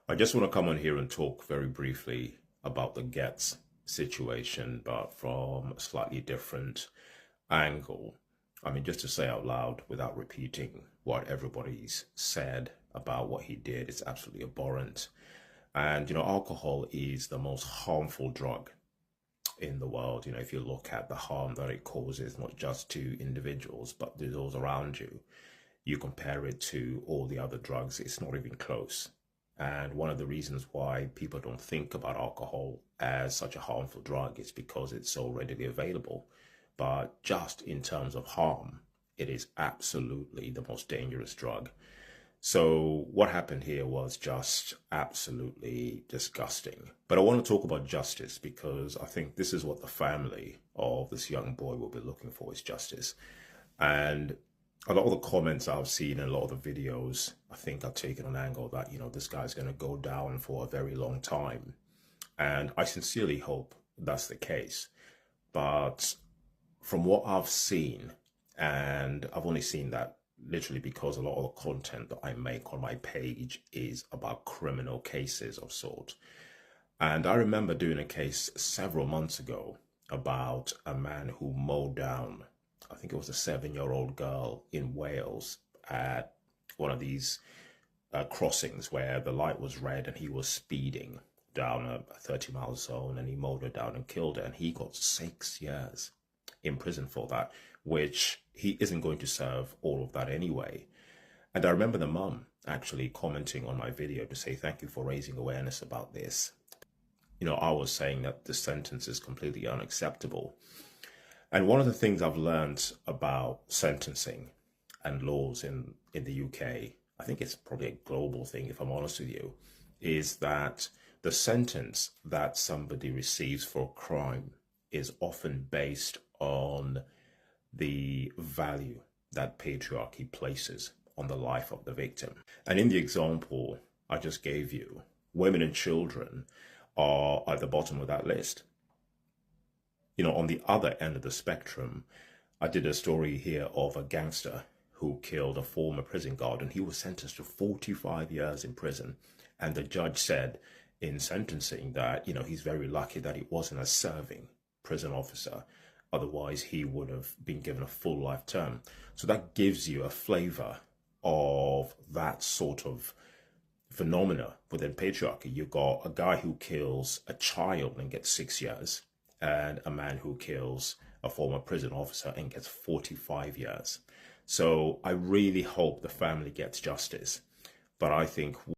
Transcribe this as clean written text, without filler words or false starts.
I just want to come on here and talk very briefly about the Getz situation, but from a slightly different angle. I mean, just to say out loud without repeating what everybody's said about what he did, it's absolutely abhorrent. And, alcohol is the most harmful drug in the world. If you look at the harm that it causes, not just to individuals, but to those around you, you compare it to all the other drugs, it's not even close. And one of the reasons why people don't think about alcohol as such a harmful drug is because it's so readily available. But just in terms of harm, it is absolutely the most dangerous drug. So what happened here was just absolutely disgusting. But I want to talk about justice because I think this is what the family of this young boy will be looking for, is justice. And a lot of the comments I've seen and a lot of the videos, I think I've taken an angle that, this guy's going to go down for a very long time. And I sincerely hope that's the case. But from what I've seen, and I've only seen that literally because a lot of the content that I make on my page is about criminal cases of sort. And I remember doing a case several months ago about a man who mowed down, I think it was a 7-year-old girl in Wales at one of these crossings where the light was red and he was speeding down a 30-mile zone, and he mowed her down and killed her. And he got 6 years in prison for that, which he isn't going to serve all of that anyway. And I remember the mum actually commenting on my video to say, thank you for raising awareness about this. I was saying that the sentence is completely unacceptable. And one of the things I've learned about sentencing and laws in the UK, I think it's probably a global thing, if I'm honest with you, is that the sentence that somebody receives for a crime is often based on the value that patriarchy places on the life of the victim. And in the example I just gave you, women and children are at the bottom of that list. On the other end of the spectrum, I did a story here of a gangster who killed a former prison guard, and he was sentenced to 45 years in prison. And the judge said in sentencing that, he's very lucky that he wasn't a serving prison officer. Otherwise, he would have been given a full life term. So that gives you a flavor of that sort of phenomena within patriarchy. You've got a guy who kills a child and gets 6 years, and a man who kills a former prison officer and gets 45 years. So I really hope the family gets justice. But I think